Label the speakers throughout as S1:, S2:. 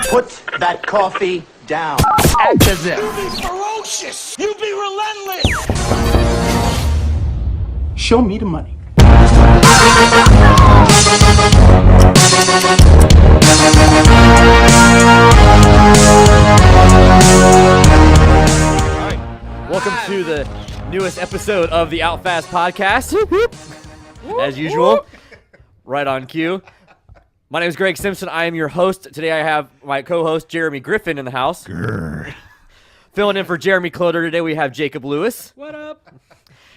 S1: Put that coffee down.
S2: Act as if.
S1: You be ferocious. You be relentless.
S2: Show me the money.
S3: Welcome to the newest episode of the Out Fast podcast. As usual, right on cue. My name is Greg Simpson. I am your host. Today I have my co-host Jeremy Griffin in the house.
S4: Grr.
S3: Filling in for Jeremy Cloder today, we have Jacob Lewis.
S5: What up?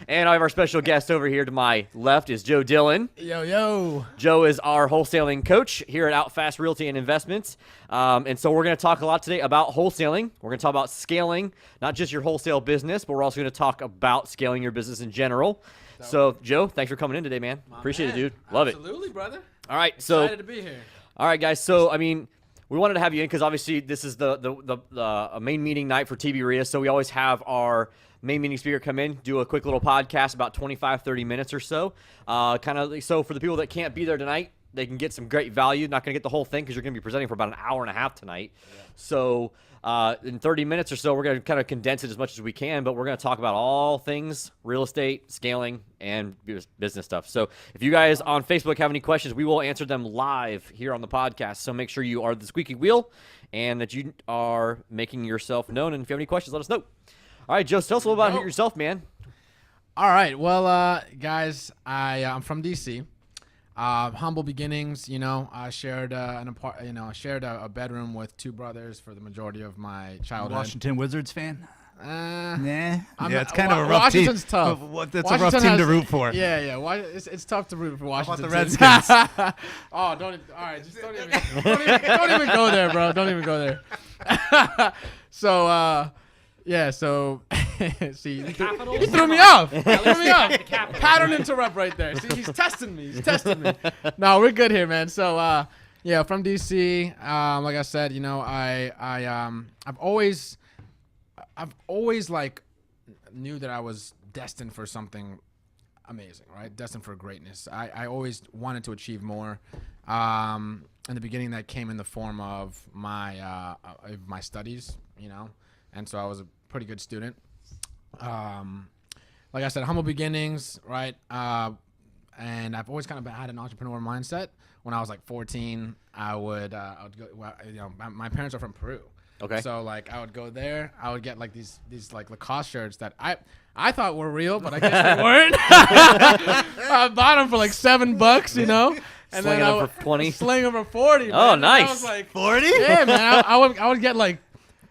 S3: And I have our special guest over here to my left is Joe Dillon.
S5: Yo, yo.
S3: Joe is our wholesaling coach here at Outfast Realty and Investments. And so we're going to talk a lot today about wholesaling. We're going to talk about scaling, not just your wholesale business, but we're also going to talk about scaling your business in general. So, Joe, thanks for coming in today, man. Appreciate it, dude. Love it.
S5: Absolutely, brother.
S3: All right, so
S5: Excited to be here.
S3: all right, guys. So, I mean, we wanted to have you in because obviously this is the main meeting night for TB RIA. So we always have our main meeting speaker come in, do a quick little podcast, about 25, 30 minutes or so. So for the people that can't be there tonight, they can get some great value. Not going to get the whole thing because you're going to be presenting for about an hour and a half tonight. Yeah. So in 30 minutes or so, we're going to kind of condense it as much as we can, but we're going to talk about all things real estate, scaling, and business stuff. So if you guys on Facebook have any questions, we will answer them live here on the podcast. So make sure you are the squeaky wheel and that you are making yourself known. And if you have any questions, let us know. All right, Joe, tell us a little about yourself, man.
S5: All right. Well, guys, I'm from DC. Humble beginnings. You know, I shared a bedroom with two brothers for the majority of my childhood.
S4: Washington Wizards fan?
S5: Nah.
S4: Yeah, it's kind of a rough
S5: Washington's
S4: team.
S5: tough.
S4: That's a rough team to root for.
S5: Yeah. It's tough to root for Washington.
S4: How about the Redskins?
S5: Oh, don't. All right, just don't even go there, bro. Don't even go there. So, yeah. So, see, he threw me off. Pattern interrupt right there. See, he's testing me. No, we're good here, man. So, yeah, from DC. Like I said, you know, I've always like knew that I was destined for something amazing, right? Destined for greatness. I always wanted to achieve more. In the beginning, that came in the form of my studies, you know, and so I was a pretty good student. Like I said, humble beginnings, right? And I've always kind of had an entrepreneur mindset. When I was like 14, I would go. Well, you know, my parents are from Peru.
S3: Okay.
S5: So like I would go there. I would get like these like Lacoste shirts that I thought were real, but I guess they weren't. I bought them for like $7, you know. And
S3: Slinging
S5: then
S3: them for 20.
S5: Sling them for 40.
S3: Oh,
S5: man.
S3: nice.
S5: And I was like
S4: 40?
S5: Yeah, man. I would get like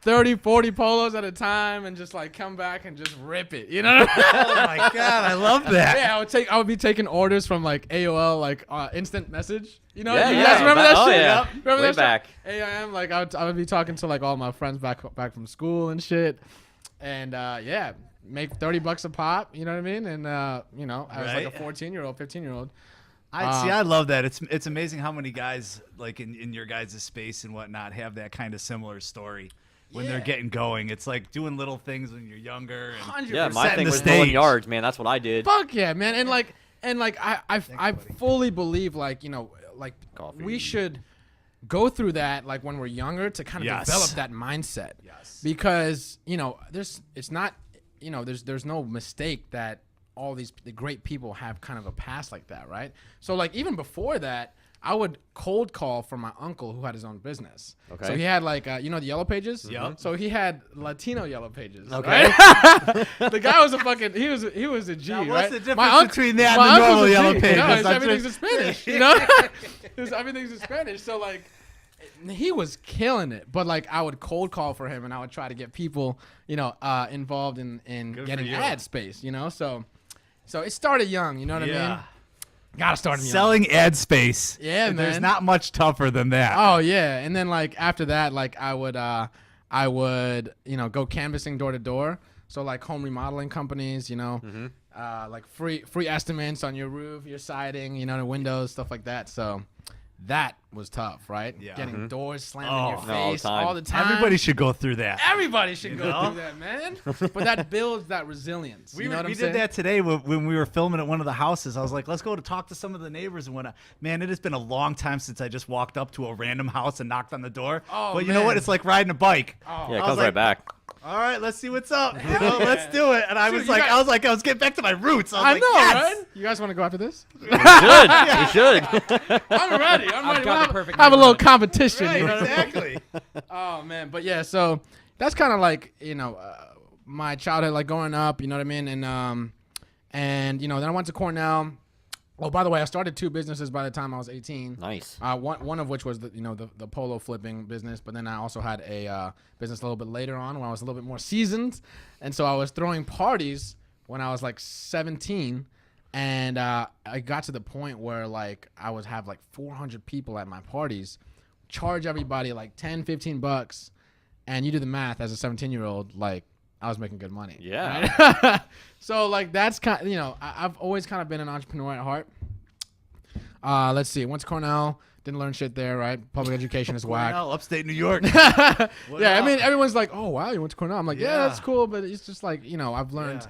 S5: 30, 40 polos at a time and just like come back and just rip it, you know?
S4: Oh my God, I love that.
S5: Yeah, I would be taking orders from like AOL, like instant message. You know?
S3: Yeah,
S5: you guys remember that shit?
S3: Yeah.
S5: Remember
S3: Way
S5: that
S3: back.
S5: shit? AIM, like I would be talking to like all my friends back from school and shit. And yeah, make $30 a pop, you know what I mean? And you know, I was like a 14-year-old, 15-year-old.
S4: I love that. It's amazing how many guys like in your guys' space and whatnot have that kind of similar story. When they're getting going, it's like doing little things when you're younger. And
S5: 100%.
S3: Yeah, my thing was
S4: stage.
S3: pulling yards, man. That's what I did.
S5: Fuck yeah, man. And I fully believe like, you know, like
S3: Coffee.
S5: we should go through that like when we're younger to kind of
S4: Yes.
S5: develop that mindset.
S4: Yes.
S5: Because, you know, there's no mistake that all the great people have kind of a past like that, right? So like even before that, I would cold call for my uncle who had his own business.
S3: Okay.
S5: So he had like, you know, the Yellow Pages?
S4: Yep.
S5: So he had Latino Yellow Pages.
S3: Okay.
S5: Right? The guy was he was a G,
S4: Now,
S5: right?
S4: what's the difference between that and
S5: my
S4: the
S5: uncle's
S4: normal
S5: a G.
S4: Yellow Pages?
S5: No,
S4: That's
S5: everything's in Spanish, you know? Everything's in Spanish. So like, he was killing it. But like, I would cold call for him and I would try to get people, you know, involved in getting ad space, you know? So it started young, you know what I mean? Gotta start
S4: Selling ad space.
S5: Yeah, man.
S4: There's not much tougher than that.
S5: Oh yeah, and then like after that, like I would you know go canvassing door to door. So like home remodeling companies, you know, like free estimates on your roof, your siding, you know, the windows, stuff like that. So that was tough, right?
S4: Yeah.
S5: Getting doors slammed in
S4: Oh,
S5: your
S3: no, all the
S5: face
S3: time.
S5: all the time.
S4: Everybody should go through that.
S5: Everybody should go
S4: know?
S5: through that, man. But that builds that resilience.
S4: We,
S5: you know what
S4: we
S5: I'm
S4: did
S5: saying?
S4: that today when we were filming at one of the houses. I was like, let's go to talk to some of the neighbors and whatnot. Man, it has been a long time since I just walked up to a random house and knocked on the door.
S5: Oh,
S4: but you know
S5: man.
S4: what? It's like riding a bike.
S5: Oh.
S3: Yeah, it
S4: I
S3: comes
S4: was
S3: right
S4: like,
S3: back.
S4: All right, let's see what's up. You know, let's do it. And I was
S5: you
S4: like,
S5: got-
S4: I was getting back to my roots. I
S5: I
S4: was
S5: know,
S4: like, yes!
S5: right? You guys want to go after this?
S3: We should.
S5: I'm ready. I'm ready.
S6: got
S5: We'll
S6: the perfect
S5: have a little
S6: neighborhood.
S5: competition.
S4: Right,
S5: You know what I mean?
S4: exactly.
S5: Oh man, but yeah, so that's kind of like my childhood, like growing up. You know what I mean? And then I went to Cornell. Oh, by the way, I started 2 businesses by the time I was 18.
S3: Nice.
S5: One of which was the polo flipping business, but then I also had a business a little bit later on when I was a little bit more seasoned, and so I was throwing parties when I was like 17, and I got to the point where like I would have like 400 people at my parties, charge everybody like $10-15, and you do the math as a 17-year-old, like I was making good money.
S3: Yeah.
S5: Right? So like that's kind of, I've always kind of been an entrepreneur at heart. Let's see. Went to Cornell. Didn't learn shit there, right? Public education is whack.
S4: Cornell, upstate New York.
S5: Yeah, I
S4: up?
S5: mean, everyone's like, "Oh, wow, you went to Cornell." I'm like, "Yeah,
S4: Yeah.
S5: that's cool," but it's just like, I've learned.
S4: Yeah.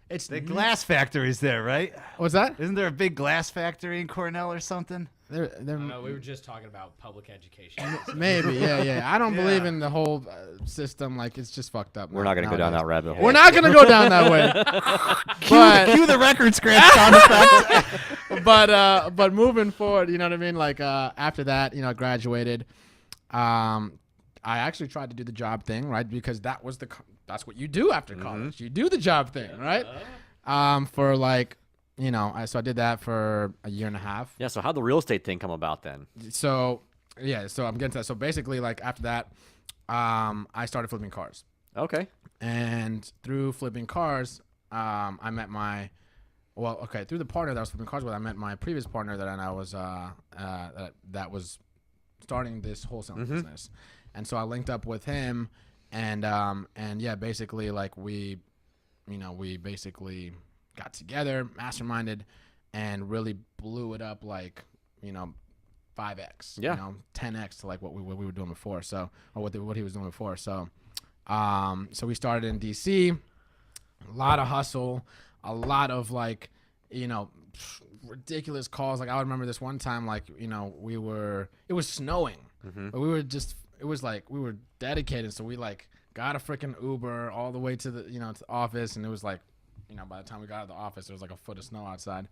S5: It's
S4: The glass factory's there, right?
S5: What's that?
S4: Isn't there a big glass factory in Cornell or something?
S5: They're
S6: No, we were just talking about public education.
S5: maybe, yeah. I don't believe
S4: Yeah.
S5: in the whole system. Like, it's just fucked up.
S3: We're not going to go down that rabbit hole.
S5: We're not gonna go down that way.
S4: Cue the record scratch sound effect.
S5: but moving forward, you know what I mean? Like after that, I graduated. I actually tried to do the job thing, right? Because that's what you do after college. You do the job thing, right? For like, so I did that for a year and a half.
S3: Yeah, so how'd the real estate thing come about then?
S5: So I'm getting to that. So basically, like after that, I started flipping cars.
S3: Okay.
S5: And through flipping cars, I met through the partner that I was flipping cars with, I met my previous partner that I was that was starting this wholesaling business, and so I linked up with him, and yeah, basically like we basically got together, masterminded, and really blew it up like 5x,
S3: Yeah.
S5: 10x to like what we were doing before. So or what he was doing before. So so we started in DC, a lot of hustle, a lot of like ridiculous calls. Like I would remember this one time, like it was snowing, but it was like we were dedicated, so we like got a freaking Uber all the way to the to the office, and it was like by the time we got out of the office there was like a foot of snow outside.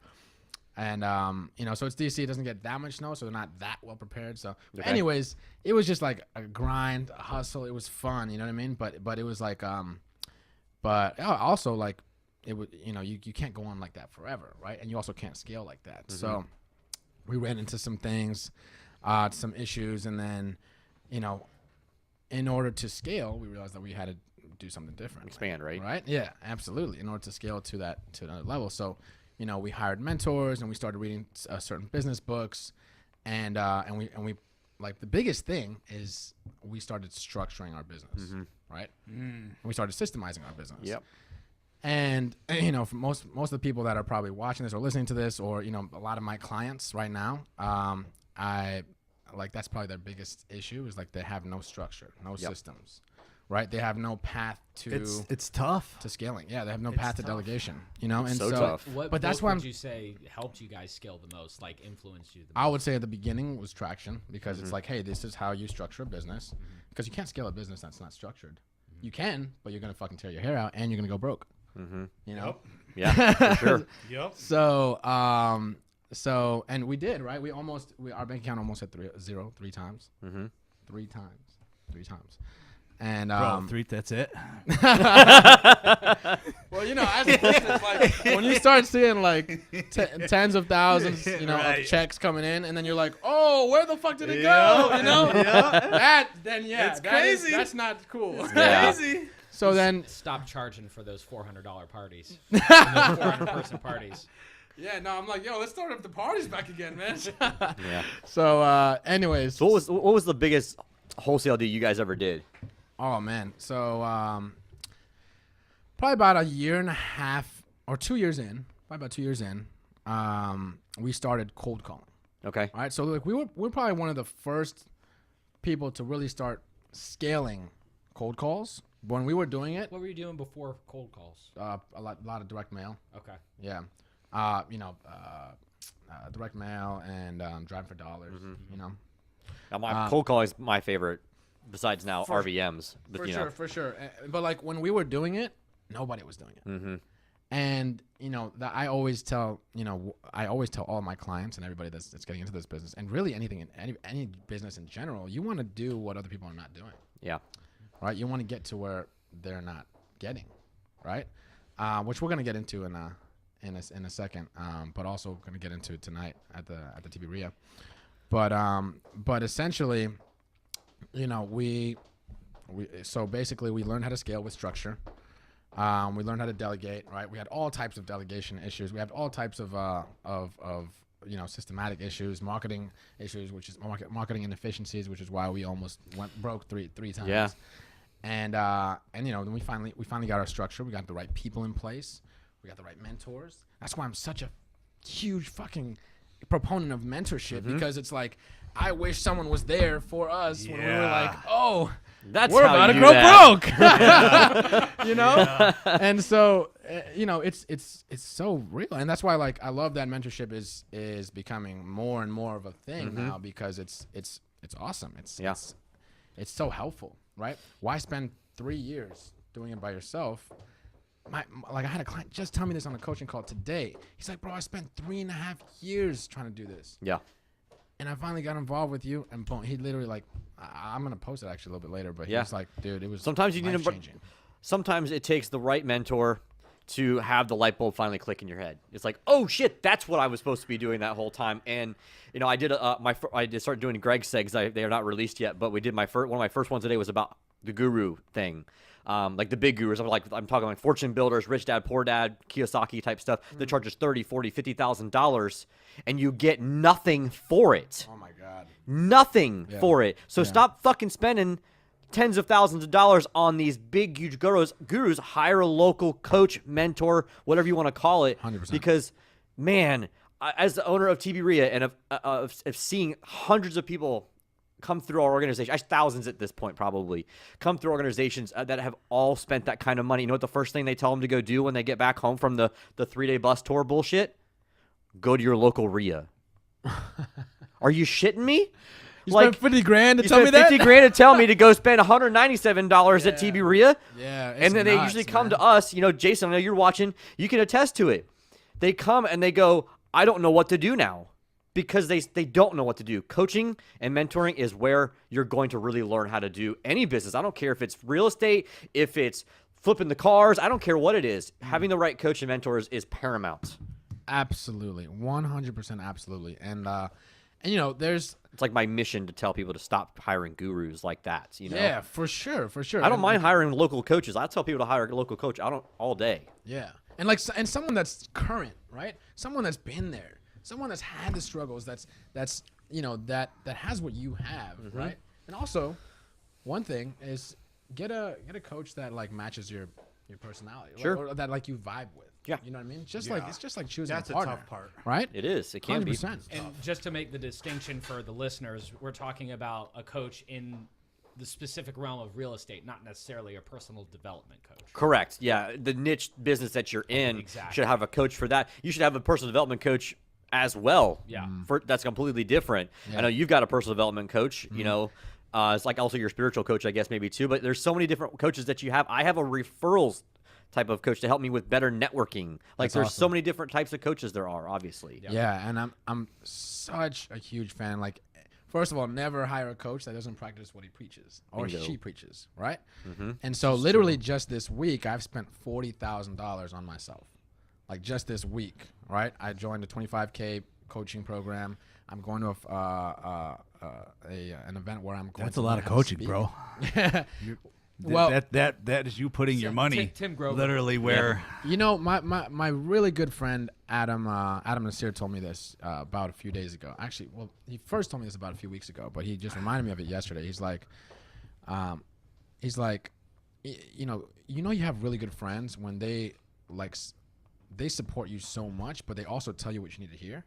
S5: And so it's DC, it doesn't get that much snow, so they're not that well prepared. So anyways, it was just like a grind, a hustle. It was fun, you know what I mean? But it was like but also like it would you can't go on like that forever, right? And you also can't scale like that. So we ran into some things, some issues, and then in order to scale, we realized that we had to do something different.
S3: Expand, right?
S5: Right? Yeah, absolutely. In order to scale to another level. So, we hired mentors and we started reading certain business books, and we like the biggest thing is we started structuring our business, right? And we started systemizing our business.
S3: Yep.
S5: And for most of the people that are probably watching this or listening to this, or a lot of my clients right now, I like that's probably their biggest issue is like they have no structure, no systems, right? They have no path to
S4: It's tough.
S5: to scaling. Yeah, they have no path to delegation. And
S3: so
S5: so
S3: tough.
S6: What
S5: But that's
S6: book
S5: why
S6: would
S5: I'm-
S6: you say helped you guys scale the most, like influenced you the most?
S5: I would say at the beginning was traction, because it's like, hey, this is how you structure a business, because you can't scale a business that's not structured. You can, but you're gonna fucking tear your hair out and you're gonna go broke.
S3: Yeah, for sure.
S4: Yep.
S5: So and we did, right? Our bank account almost hit zero three times. Three times. And
S4: Bro, that's it.
S5: well, as a business, like when you start seeing like tens of thousands,
S4: Right.
S5: of checks coming in, and then you're like, oh, where the fuck did it
S4: Yeah,
S5: go?
S4: yeah.
S5: That's
S4: crazy.
S5: That's not cool.
S3: Yeah.
S4: Crazy.
S5: So then,
S6: Stop charging for those $400 parties, those 400-person parties.
S5: yeah, no, I'm like, yo, let's start up the parties back again, man.
S3: Yeah.
S5: So, anyways,
S3: So what was the biggest wholesale deal you guys ever did?
S5: oh man, so probably about a year and a half or 2 years in, we started cold calling.
S3: Okay.
S5: All right, so like we're probably one of the first people to really start scaling cold calls. When we were doing it,
S6: What were you doing before cold calls?
S5: a lot of direct mail.
S6: Okay.
S5: Yeah, direct mail and driving for dollars. You know,
S3: Now, my cold call is my favorite, besides now RVMs. But,
S5: for sure. But like when we were doing it, nobody was doing it.
S3: Mm-hmm.
S5: And that I always tell all my clients and everybody that's getting into this business, and really anything in any business in general, you want to do what other people are not doing.
S3: Yeah.
S5: Right. You want to get to where they're not getting, right? Which we're gonna get into in a second, but also going to get into tonight at the TV RIA. But essentially, we so basically we learned how to scale with structure. We learned how to delegate, right? We had all types of delegation issues. We had all types of systematic issues, marketing issues, which is marketing inefficiencies, which is why we almost went broke three times.
S3: Yeah.
S5: And then we finally got our structure. We got the right people in place. We got the right mentors. That's why I'm such a huge fucking proponent of mentorship, because it's like I wish someone was there for us when we were like, oh,
S3: That's
S5: we're
S3: how
S5: about to
S3: you
S5: go
S3: that.
S5: broke. And so it's so real, and that's why like I love that mentorship is becoming more and more of a thing now, because it's awesome. It's so helpful, right? Why spend 3 years doing it by yourself? I had a client just tell me this on a coaching call today. He's like, bro, I spent 3.5 years trying to do this.
S3: Yeah.
S5: And I finally got involved with you, and boom, he literally like, I'm gonna post it actually a little bit later, but he was like, dude, it was
S3: Sometimes you need
S5: life-changing.
S3: Sometimes it takes the right mentor to have the light bulb finally click in your head. It's like, oh shit, that's what I was supposed to be doing that whole time. And I did I did start doing Greg's segs. They are not released yet, but we did one of my first ones today was about the guru thing. Like the big gurus, I'm talking like fortune builders, rich dad, poor dad, Kiyosaki type stuff that charges $30,000, $40,000, $50,000, and you get nothing for it.
S5: Oh my god,
S3: Nothing for it. So stop fucking spending tens of thousands of dollars on these big, huge gurus. Hire a local coach, mentor, whatever you want to call it.
S5: 100%.
S3: Because, man, as the owner of TB RIA and of seeing hundreds of people come through our organization, thousands at this point probably, come through organizations that have all spent that kind of money. You know what the first thing they tell them to go do when they get back home from the 3-day bus tour bullshit? Go to your local RIA. Are you shitting me?
S5: you spent 50 grand to
S3: You
S5: tell me
S3: spent
S5: that?
S3: 50 grand to tell me to go spend $197 at TB RIA?
S5: Yeah, it's
S3: and then they
S5: nuts,
S3: usually come
S5: man.
S3: to us. Jason, I know you're watching. You can attest to it. They come and they go, I don't know what to do now. Because they don't know what to do. Coaching and mentoring is where you're going to really learn how to do any business. I don't care if it's real estate, if it's flipping the cars. I don't care what it is. Having the right coach and mentors is paramount.
S5: Absolutely, 100% absolutely. And there's
S3: It's like my mission to tell people to stop hiring gurus like that.
S5: yeah, for sure.
S3: I don't mind hiring local coaches. I tell people to hire a local coach. I don't all day.
S5: Yeah, and someone that's current, right? Someone that's been there. Someone that's had the struggles, that has what you have, right? And also, one thing is get a coach that like matches your personality,
S3: Sure.
S5: or that like you vibe with.
S3: Yeah.
S5: You know what I mean? It's just like choosing
S4: That's
S5: a
S4: a
S5: partner,
S4: tough part.
S5: right?
S3: It is. It can be.
S5: 100%.
S6: And just to make the distinction for the listeners, we're talking about a coach in the specific realm of real estate, not necessarily a personal development coach.
S3: Correct. Yeah, the niche business that you're in
S6: Exactly.
S3: should have a coach for that. You should have a personal development coach as well.
S6: Yeah.
S3: That's completely different. I know you've got a personal development coach, it's like also your spiritual coach, I guess, maybe too, but there's so many different coaches that you have. I have a referrals type of coach to help me with better networking. Like there's so many different types of coaches there are, obviously.
S5: Yeah, and I'm such a huge fan. Like, first of all, never hire a coach that doesn't practice what he preaches or
S3: Bingo.
S5: she preaches, right? And so literally just this week, I've spent $40,000 on myself. Like just this week, right? I joined a 25K coaching program. I'm going to an event where I'm going.
S4: That's
S5: to
S4: a lot
S5: learn
S4: of
S5: how to
S4: coaching,
S5: speak.
S4: bro.
S5: Well,
S4: that is you putting your money
S6: Tim Grover.
S4: literally where
S5: my really good friend Adam Nasir told me this about a few days ago. Actually, well, he first told me this about a few weeks ago, but he just reminded me of it yesterday. He's like, you have really good friends when they they support you so much, but they also tell you what you need to hear.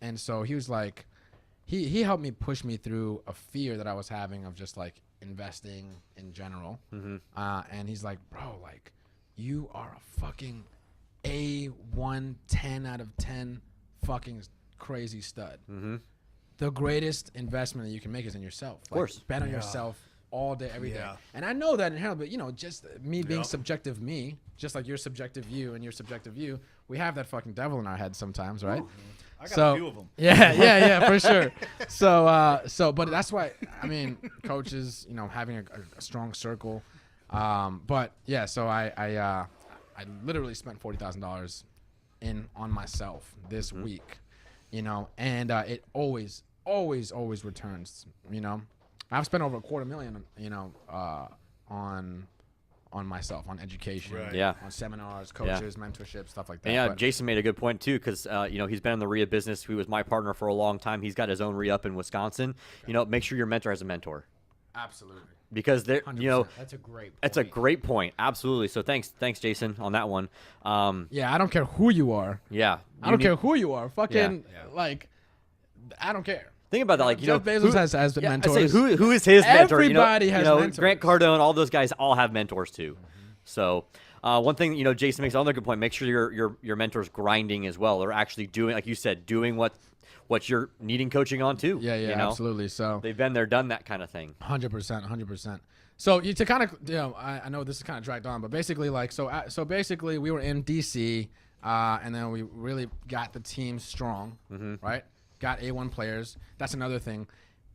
S5: And so he was like, he helped me push me through a fear that I was having of just like investing in general. And he's like, bro, like you are a fucking A1 10 out of 10 fucking crazy stud. The greatest investment that you can make is in yourself. Of
S3: course.
S5: Bet on yourself all day, every day.
S4: Yeah.
S5: And I know that inherently, but you know, just me being subjective me, just like your subjective you and your subjective you, we have that fucking devil in our head sometimes, right?
S4: I got a few of them.
S5: Yeah, for sure. So, but that's why, I mean, coaches, you know, having a strong circle. But yeah, so I literally spent $40,000 on myself this week, you know, and it always returns, you know. I've spent over $250,000, you know, on myself, on education, on seminars, coaches, mentorship, stuff like that.
S3: And yeah,
S5: but
S3: Jason made a good point too, because you know, he's been in the RIA business. He was my partner for a long time. He's got his own RIA up in Wisconsin. You know, make sure your mentor has a mentor.
S5: Absolutely.
S3: Because they're, you know,
S6: That's a great point.
S3: that's a great point. Absolutely. So thanks, Jason, on that one.
S5: Yeah, I don't care who you are.
S3: Yeah,
S5: I don't care who you are. Fucking like, I don't care.
S3: Think about that, like, you know,
S5: Jeff Bezos has
S3: yeah, I'd
S5: mentors.
S3: say who is his mentor?
S5: Everybody
S3: you know,
S5: has
S3: you know,
S5: mentors.
S3: Grant Cardone, all those guys all have mentors too. So one thing, you know, Jason makes another good point. Make sure your mentor's grinding as well. They're actually doing, like you said, doing what you're needing coaching on too.
S5: Yeah,
S3: you know?
S5: absolutely. So
S3: They've been there, done that kind of thing.
S5: 100%. So to kind of, you know, I know this is kind of dragged on, but basically, like, so basically, we were in DC, and then we really got the team strong, right? Got A1 players. That's another thing.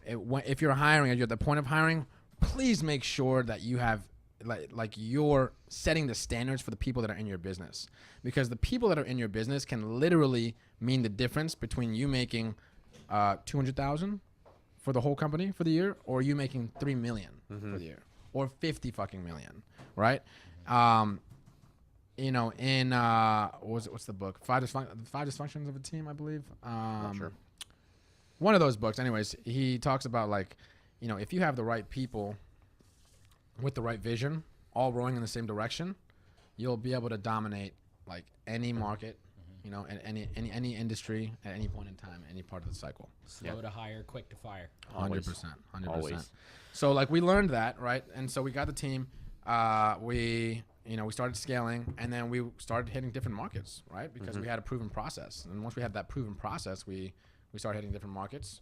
S5: If you're hiring, and you're at the point of hiring, please make sure that you have, like you're setting the standards for the people that are in your business, because the people that are in your business can literally mean the difference between you making $200,000 for the whole company for the year, or you making $3 million for the year, or 50 fucking million, right? You know, in what's the book? Five Dysfunctions of a Team, I believe.
S3: Not sure.
S5: One of those books. Anyways, he talks about, like, you know, if you have the right people with the right vision, all rowing in the same direction, you'll be able to dominate like any market, you know, and any industry at any point in time, any part of the cycle.
S6: Slow to hire, quick to fire.
S5: 100%.
S3: Always.
S5: So like we learned that, right? And so we got the team. We started scaling, and then we started hitting different markets, right? Because we had a proven process. And once we had that proven process, we started hitting different markets,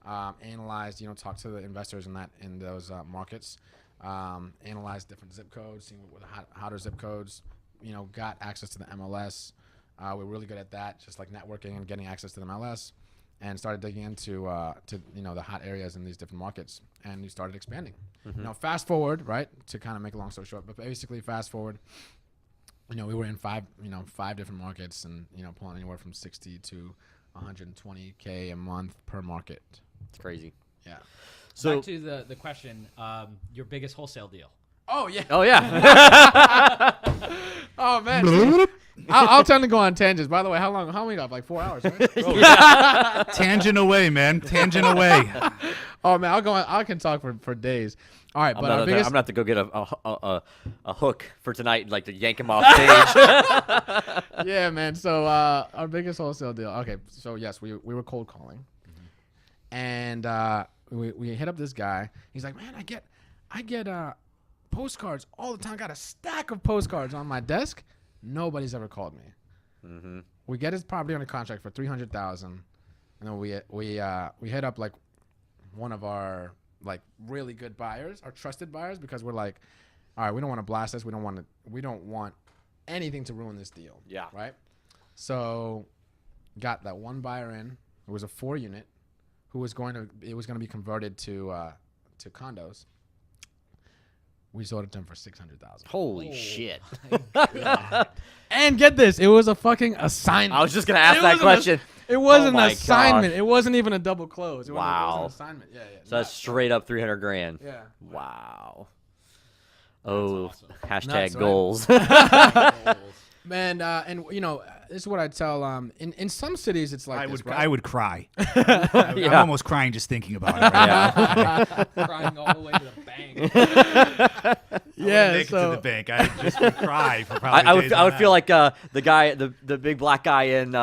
S5: analyzed, you know, talked to the investors in those markets, analyzed different zip codes, seeing what the hotter zip codes, you know, got access to the MLS. We're really good at that, just like networking and getting access to the MLS, and started digging into you know, the hot areas in these different markets, and we started expanding. You know, fast forward, right, to kind of make a long story short, but basically fast forward, you know, we were in five different markets, and, you know, pulling anywhere from 60 to 120K a month per market.
S3: It's crazy.
S5: Yeah.
S3: So
S6: Back to the question, your biggest wholesale deal.
S5: Oh yeah.
S3: Oh yeah.
S5: Oh man. I'll tend to go on tangents. By the way, how long we got? Like 4 hours, right?
S4: Tangent away, man. Tangent away.
S5: Oh man, I'll go on. I can talk for days. All right,
S3: I'm
S5: but
S3: gonna
S5: our biggest.
S3: have to go get a hook for tonight, like to yank him off stage.
S5: Yeah, man. So our biggest wholesale deal. Okay, so yes, we were cold calling, and we hit up this guy. He's like, man, I get postcards all the time. Got a stack of postcards on my desk. Nobody's ever called me. We get his property under contract for $300,000, and then we hit up like one of our like really good buyers, our trusted buyers, because we're like, all right, we don't want to blast this. We don't want anything to ruin this deal.
S3: Yeah.
S5: Right. So got that one buyer in. It was a 4-unit who was going to be converted to condos. We sold it to him for $600,000.
S3: Holy shit!
S5: And get this, it was a fucking assignment.
S3: I was just gonna ask that question.
S5: It was an
S3: my
S5: assignment.
S3: gosh.
S5: It wasn't even a double close. It
S3: Wow.
S5: was an assignment. Yeah.
S3: So that's straight up $300,000.
S5: Yeah.
S3: Wow. Oh,
S6: awesome.
S3: hashtag
S5: Nuts, right?
S3: goals.
S5: Man, and you know, this is what I tell. In some cities, it's like
S4: I would cry.
S3: Yeah.
S4: I'm almost crying just thinking about it. Right now.
S6: Crying all the way to the bank.
S5: Yeah,
S4: Make it to
S5: so
S4: the bank. I just would cry for probably
S3: I
S4: days
S3: would
S4: on
S3: feel
S4: that.
S3: like the guy, the big black guy in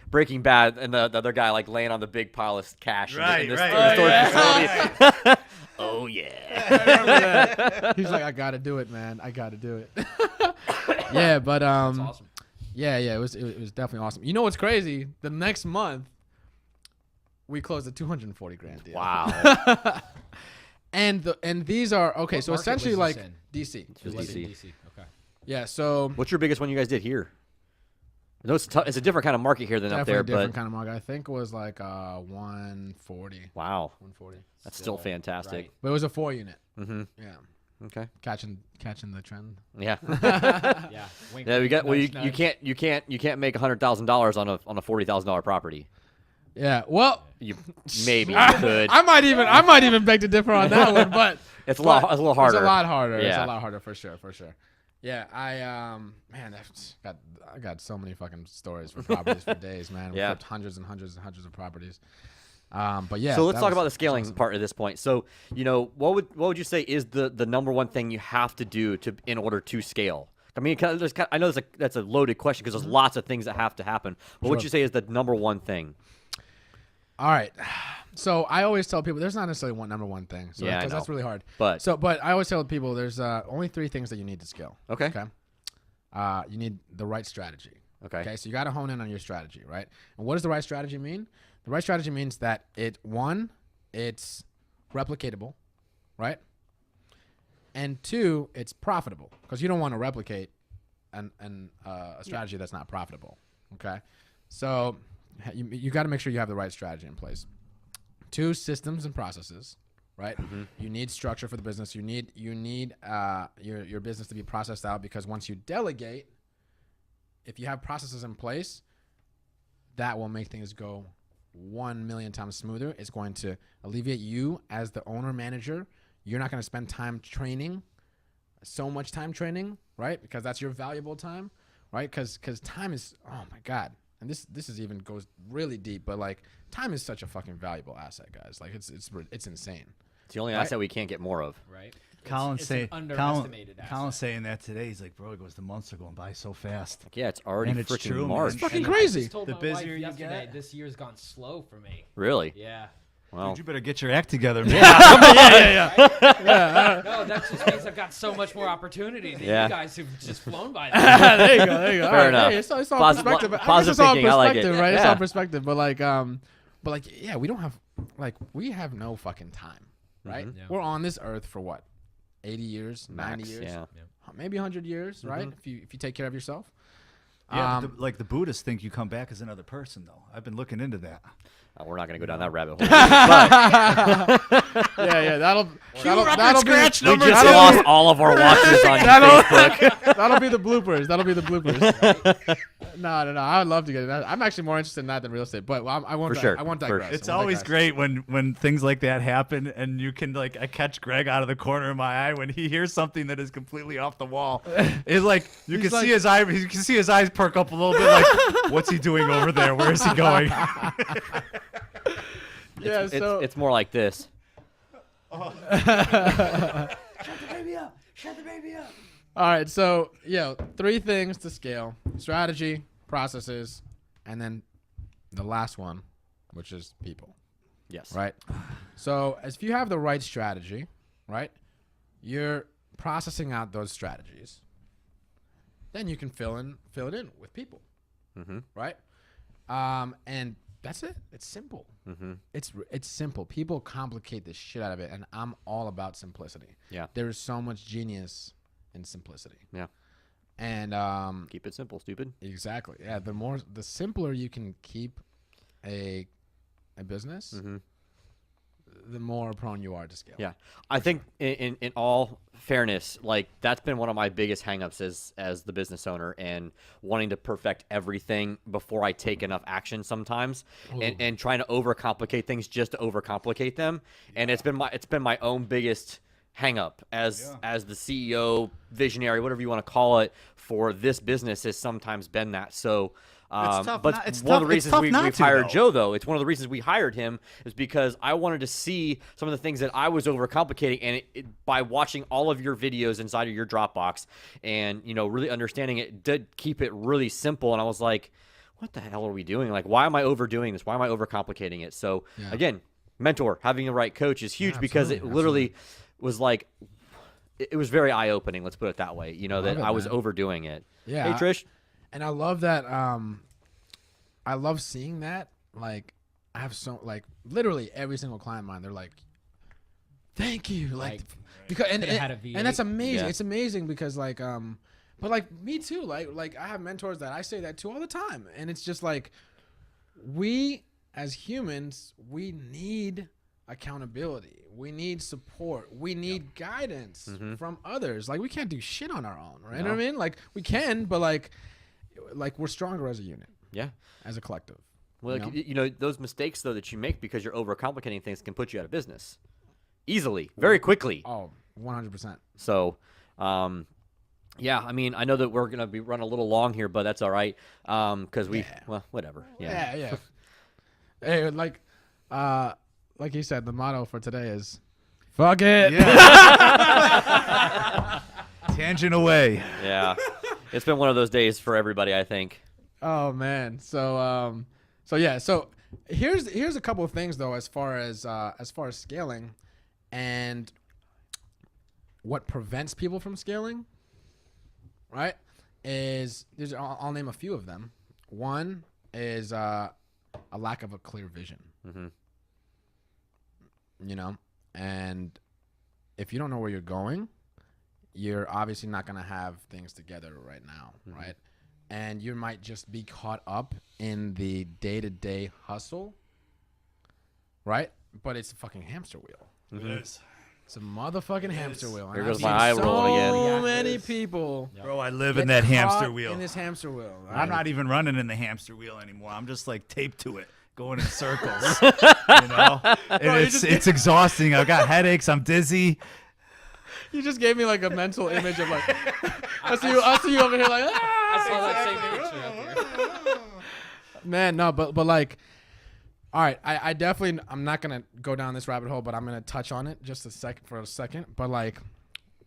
S3: Breaking Bad and the other guy like laying on the big pile of cash in
S4: Right,
S3: the, in
S4: right.
S3: the storage facility. Oh yeah.
S5: He's like, I gotta do it, man. I gotta do it. Yeah, but
S6: That's awesome.
S5: yeah, it was definitely awesome. You know what's crazy? The next month, we closed a 240 grand deal.
S3: Wow.
S5: And these are okay.
S6: What
S5: So
S6: market
S5: essentially,
S6: was
S5: like
S6: this in?
S5: DC.
S3: Just
S6: Was it
S3: DC.
S6: DC? Okay.
S5: Yeah. So
S3: What's your biggest one you guys did here? I know it's a different kind of market here than up
S5: definitely
S3: there,
S5: a different
S3: but
S5: kind of market. I think it was like 140.
S3: wow,
S5: 140.
S3: that's still fantastic.
S6: right.
S5: But it was a 4-unit.
S3: Mm-hmm.
S5: Yeah.
S3: Okay.
S5: Catching the trend.
S3: Yeah.
S6: Yeah. Wink,
S3: Yeah, we got. Well,
S6: nudge,
S3: you
S6: nudge.
S3: can't make $100,000 on a $40,000 property.
S5: Yeah. Well,
S3: You maybe could.
S5: I might even beg to differ on that one, but
S3: It's a little harder.
S5: It's a lot harder. It's
S3: Yeah.
S5: a lot harder for sure. Yeah, man, I got so many fucking stories for properties for days, man. We
S3: Yeah.
S5: flipped hundreds and hundreds and hundreds of properties. But yeah.
S3: So let's
S5: that
S3: talk
S5: was
S3: about the scaling
S5: awesome.
S3: part at this point. So what would you say is the number one thing you have to do in order to scale? I mean, I know that's a loaded question because there's lots of things that have to happen. But what would you say is the number one thing?
S5: All right. So I always tell people there's not necessarily one number one thing. So
S3: Yeah, I
S5: because that's
S3: know.
S5: really hard.
S3: But
S5: I always tell people there's only 3 things that you need to scale.
S3: Okay.
S5: Okay. You need the right strategy.
S3: Okay.
S5: Okay. So you got to hone in on your strategy, right? And what does the right strategy mean? The right strategy means that it's replicatable, right? And 2, it's profitable because you don't want to replicate a strategy that's not profitable. Okay. So you got to make sure you have the right strategy in place. 2, systems and processes, right?
S3: Mm-hmm.
S5: You need structure for the business. You need your business to be processed out because once you delegate, if you have processes in place, that will make things go 1 million times smoother. It's going to alleviate you as the owner manager. You're not going to spend so much time training, right? Because that's your valuable time, right? Because time is, oh my God. And this is even goes really deep, but like time is such a fucking valuable asset, guys. Like it's insane.
S3: it's the only asset we can't get more of.
S6: Right.
S4: Colin's
S6: It's
S4: saying,
S6: an underestimated asset.
S4: Colin's saying that today. He's like, bro, it goes the months are going by so fast.
S3: Yeah, it's already
S4: And it's
S3: freaking
S4: true, man.
S3: March.
S4: It's
S5: Fucking
S6: And
S5: crazy.
S6: I just told
S4: The
S6: my
S4: busier
S6: wife
S4: you
S6: yesterday,
S4: get.
S6: this year's gone slow for me.
S3: Really?
S6: Yeah.
S3: Well,
S4: Dude, you better get your act together, man.
S6: No, that just means I've got so much more opportunity than
S3: Yeah.
S6: you guys who've just flown by. That.
S5: There you go. All
S3: Fair
S5: right,
S3: enough.
S5: hey, it's all
S3: Positive-
S5: perspective. I guess
S3: positive
S5: it's all
S3: thinking, I like it.
S5: perspective, right? It's
S3: Yeah.
S5: all perspective. But yeah, we have no fucking time, right?
S3: Mm-hmm.
S6: Yeah.
S5: We're on this earth for what, 80 years, 90
S3: max,
S5: years,
S3: yeah.
S5: maybe 100 years,
S3: Mm-hmm.
S5: right? If you take care of yourself.
S4: Yeah, but the Buddhists think you come back as another person, though. I've been looking into that.
S3: We're not going to go down that rabbit hole.
S5: Yeah, that'll
S4: scratch
S5: be,
S3: We
S4: number
S3: just
S4: two.
S3: lost all of our watchers on Facebook.
S5: that'll be the bloopers. No, I would love to get it. I'm actually more interested in that than real estate, but I won't.
S3: For sure.
S5: I won't
S3: For
S5: digress.
S3: sure.
S4: It's
S5: I won't
S4: always
S5: digress.
S4: great when things like that happen, and you can I catch Greg out of the corner of my eye when he hears something that is completely off the wall. It's like you can see his eye. You can see his eyes perk up a little bit. Like, what's he doing over there? Where is he going?
S5: Yeah, so
S3: It's more like this.
S5: all right, so 3 things to scale: strategy, processes, and then the last one, which is people.
S3: Yes.
S5: Right. So if you have the right strategy, right, you're processing out those strategies. Then you can fill it in with people.
S3: Mm-hmm.
S5: Right. And that's it. It's simple.
S3: Mm-hmm.
S5: It's simple. People complicate the shit out of it, and I'm all about simplicity.
S3: Yeah.
S5: There is so much genius in simplicity.
S3: Yeah.
S5: And
S3: Keep it simple, stupid.
S5: exactly. Yeah. The simpler you can keep a business,
S3: Mm-hmm.
S5: the more prone you are to scale.
S3: Yeah, I think in all fairness, like that's been one of my biggest hangups as the business owner and wanting to perfect everything before I take enough action sometimes, and trying to overcomplicate things just to overcomplicate them. And it's been my own biggest hang up as the CEO, visionary, whatever you want to call it, for this business has sometimes been that. So
S4: tough
S3: but
S4: not- it's
S3: one of
S4: tough-
S3: the
S4: it's
S3: reasons
S4: tough
S3: we've
S4: not to,
S3: hired
S4: though.
S3: Joe, though, it's one of the reasons we hired him is because I wanted to see some of the things that I was overcomplicating, and by watching all of your videos inside of your Dropbox and really understanding it, did keep it really simple. And I was like, what the hell are we doing? Like, why am I overdoing this? Why am I overcomplicating it? So again, mentor, having the right coach is huge because it literally was like, it was very eye opening. Let's put it that way. You know, that I was overdoing it.
S5: Yeah.
S3: Hey, Trish.
S5: And I love that. I love seeing that. Like, I have literally every single client of mine, they're like, thank you. Like because, and that's amazing.
S3: Yeah.
S5: It's amazing because but like me too. Like I have mentors that I say that to all the time. And it's just like, we as humans, we need accountability. We need support. We need guidance from others. Like, we can't do shit on our own, right? You know what I mean? Like, we can, but like we're stronger as a unit.
S3: Yeah.
S5: As a collective.
S3: Well, you know, those mistakes though that you make because you're overcomplicating things can put you out of business easily, very quickly.
S5: Oh, 100%.
S3: So, yeah, I mean, I know that we're gonna be running a little long here, but that's all right. Because well, whatever. Yeah.
S5: Hey, like you said, the motto for today is, "Fuck it."
S4: Yeah. Tangent away.
S3: Yeah. It's been one of those days for everybody, I think.
S5: Oh man. So here's a couple of things though, as far as scaling and what prevents people from scaling, right? I'll name a few of them. One is a lack of a clear vision. You know, and if you don't know where you're going, you're obviously not going to have things together right now, right? And you might just be caught up in the day-to-day hustle, right? But it's a fucking hamster wheel.
S4: It is.
S5: It's a motherfucking hamster wheel.
S3: There
S5: And
S3: goes
S5: I've
S3: my eye
S5: seen
S3: rolling again.
S5: So many people
S4: Bro, I live
S5: get
S4: in that hamster
S5: caught
S4: wheel.
S5: in this hamster wheel.
S4: I'm not even running in the hamster wheel anymore. I'm just like taped to it, going in circles. You know? And it's exhausting. I've got headaches. I'm dizzy.
S5: You just gave me like a mental image of like, I see you over here like,
S6: I saw that same picture up here.
S5: man, no, but like, all right, I definitely, I'm not gonna go down this rabbit hole, but I'm gonna touch on it just for a second. But like,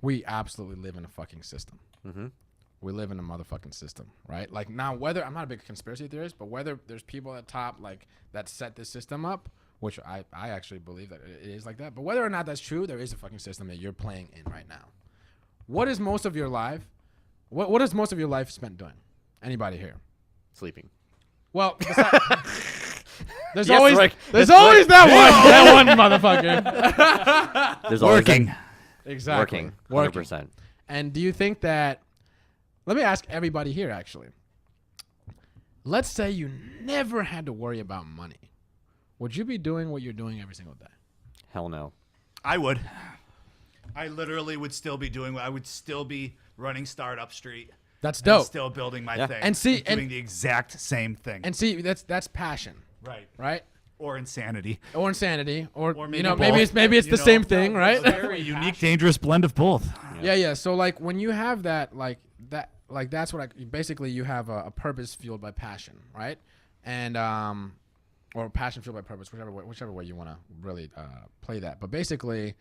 S5: we absolutely live in a fucking system. We live in a motherfucking system, right? Like, now, whether, I'm not a big conspiracy theorist, but whether there's people at top like that set this system up, which I actually believe that it is like that, but whether or not that's true, there is a fucking system that you're playing in right now. What is most of your life? What is most of your life spent doing? Anybody here?
S3: Sleeping.
S5: Well, there's
S3: Yes,
S5: always
S3: Rick.
S5: there's
S3: That's
S5: always
S3: Rick.
S5: that one motherfucker.
S3: There's always
S4: Working.
S5: Exactly.
S3: Working. 100%.
S5: And do you think that? Let me ask everybody here. Actually, let's say you never had to worry about money. Would you be doing what you're doing every single day?
S3: Hell no.
S4: I would. I literally would still be doing what I would still be running Startup Street.
S5: That's
S4: And
S5: dope.
S4: still building my
S3: Yeah.
S4: thing.
S5: And see-
S4: doing
S5: and-
S4: the exact same thing.
S5: And see, that's passion,
S4: right.
S5: right?
S4: Or insanity.
S5: Or insanity, or
S4: maybe
S5: you know,
S4: both.
S5: maybe it's
S4: You
S5: the
S4: know?
S5: same thing, right?
S4: A unique, dangerous blend of both.
S5: Yeah. So like when you have that, that's what basically you have a purpose fueled by passion, right? And or passion fueled by purpose, whichever way you want to really play that. But basically,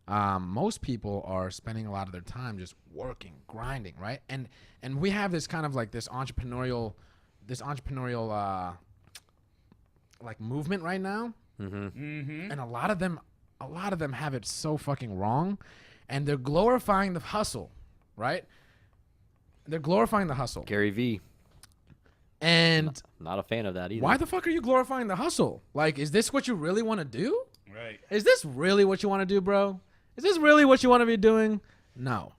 S5: most people are spending a lot of their time just working, grinding, right? And we have this kind of like this entrepreneurial like movement right now, and a lot of them have it so fucking wrong, and they're glorifying the hustle, right? They're glorifying the hustle.
S3: Gary V.
S5: And
S3: Not a fan of that either.
S5: why the fuck are you glorifying the hustle? Like, is this what you really want to do?
S4: Right.
S5: Is this really what you want to do, bro? Is this really what you want to be doing? No.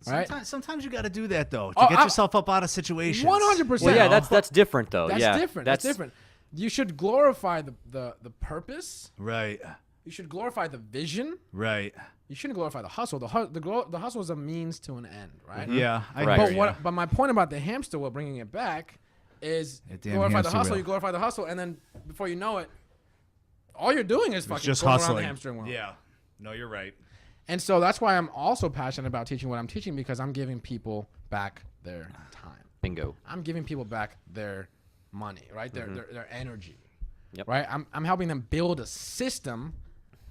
S5: Right?
S4: Sometimes you got to do that, though, to get yourself up out of situations.
S5: 100%.
S3: Well, yeah, that's different though.
S5: That's
S3: yeah,
S5: different. That's different. You should glorify the purpose.
S4: Right.
S5: You should glorify the vision.
S4: Right.
S5: You shouldn't glorify the hustle. The hustle is a means to an end, right?
S4: Yeah. I
S3: Right.
S4: hear
S5: But
S4: ya.
S5: but my point about the hamster wheel, bringing it back, is
S4: That damn
S5: glorify the
S4: hamster
S5: hustle.
S4: wheel.
S5: You glorify the hustle, and then before you know it, all you're doing is fucking
S4: just
S5: going around
S4: hustling.
S5: the hamster wheel.
S4: Yeah. No, you're right.
S5: And so that's why I'm also passionate about teaching what I'm teaching, because I'm giving people back their time.
S3: Bingo.
S5: I'm giving people back their money, right? Their energy.
S3: Yep.
S5: Right? I'm helping them build a system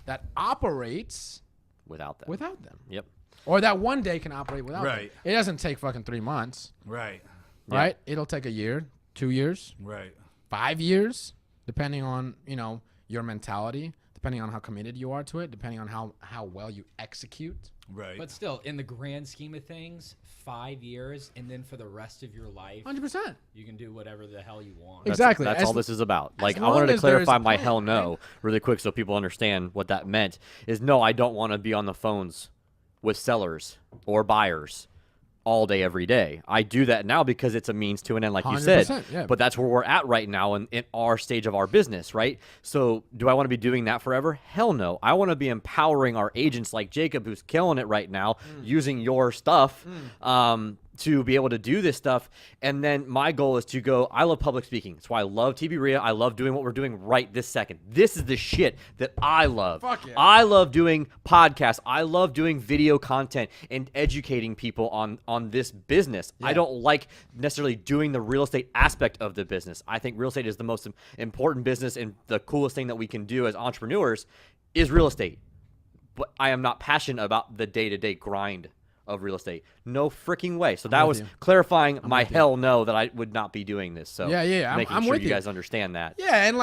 S5: that operates
S3: Without that.
S5: without them.
S3: Yep.
S5: Or that one day can operate without them.
S4: Right.
S5: It doesn't take fucking 3 months,
S4: Right.
S5: right? It'll take a year, 2 years,
S4: Right.
S5: 5 years, depending on, your mentality, depending on how committed you are to it, depending on how well you execute.
S4: Right.
S6: But still, in the grand scheme of things, 5 years, and then for the rest of your life,
S5: 100%.
S6: you can do whatever the hell you want.
S5: Exactly.
S3: That's
S5: As-
S3: all this is about. Like, I
S5: long
S3: wanted to
S5: as there is
S3: clarify
S5: a
S3: my
S5: plan,
S3: hell no
S5: right?
S3: really quick so people understand what that meant. Is no, I don't want to be on the phones with sellers or buyers all day, every day. I do that now because it's a means to an end, like you said.
S5: 100%, yeah.
S3: But that's where we're at right now in our stage of our business, right? So do I want to be doing that forever? Hell no. I want to be empowering our agents like Jacob, who's killing it right now, using your stuff to be able to do this stuff. And then my goal is to go, I love public speaking. That's why I love TV RIA. I love doing what we're doing right this second. This is the shit that I love.
S5: Fuck yeah.
S3: I love doing podcasts. I love doing video content and educating people on this business. I don't like necessarily doing the real estate aspect of the business. I think real estate is the most important business, and the coolest thing that we can do as entrepreneurs is real estate. But I am not passionate about the day-to-day grind of real estate. No freaking way. So that was clarifying my hell no that I would not be doing this. So
S5: Yeah.
S3: making
S5: I'm
S3: sure
S5: with
S3: you
S5: you.
S3: guys understand that.
S5: Yeah, and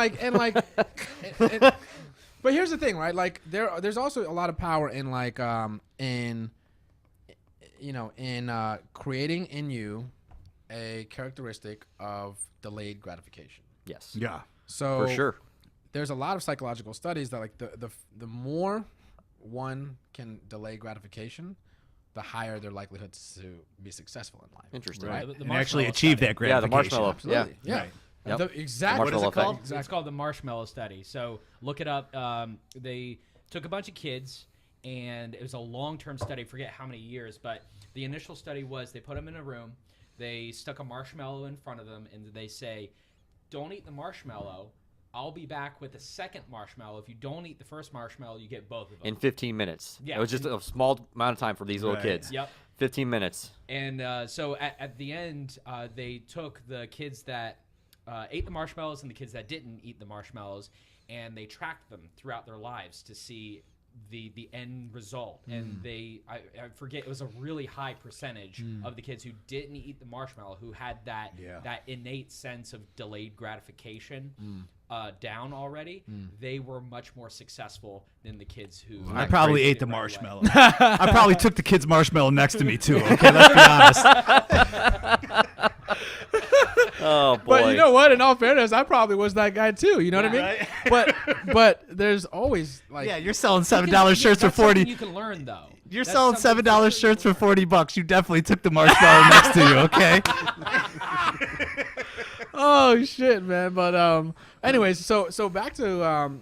S5: but here's the thing, right? Like there's also a lot of power in creating in you a characteristic of delayed gratification.
S3: Yes.
S4: Yeah.
S5: So
S3: For sure.
S5: there's a lot of psychological studies that like the more one can delay gratification, the higher their likelihood to be successful in life.
S3: Interesting.
S5: Right?
S6: The
S4: And actually
S6: marshmallow
S4: achieve
S6: study.
S4: that gratification.
S3: Yeah, the marshmallow.
S5: Absolutely.
S3: Yeah.
S5: Yeah.
S4: Right.
S3: Yep.
S5: Exactly.
S3: What is it called?
S6: It's called the marshmallow study. So look it up. They took a bunch of kids, and it was a long-term study. I forget how many years, but the initial study was they put them in a room, they stuck a marshmallow in front of them, and they say, "Don't eat the marshmallow. I'll be back with a second marshmallow. If you don't eat the first marshmallow, you get both of them."
S3: In 15 minutes.
S6: Yeah.
S3: It was just a small amount of time for these little
S4: Right.
S3: kids.
S6: Yep.
S3: 15 minutes.
S6: And so at the end, they took the kids that ate the marshmallows and the kids that didn't eat the marshmallows, and they tracked them throughout their lives to see the end result. And I forget, it was a really high percentage of the kids who didn't eat the marshmallow, who had that innate sense of delayed gratification down already. They were much more successful than the kids who
S4: I probably
S6: embraced
S4: ate
S6: it
S4: the
S6: right away.
S4: marshmallow. I probably took the kid's marshmallow next to me too. Okay, let's be honest.
S3: Oh, boy.
S5: But you know what? In all fairness, I probably was that guy too. You know what I mean?
S4: Right.
S5: But there's always like
S4: Yeah, you're selling
S6: You
S4: $7
S6: can-
S4: shirts for
S6: that's something
S4: 40.
S6: You can learn though.
S4: You're
S6: That's
S4: selling
S6: something
S4: $7
S6: that
S4: shirts
S6: you
S4: for $40. You definitely took the marshmallow next to you. Okay.
S5: oh shit, man. But anyways, so back to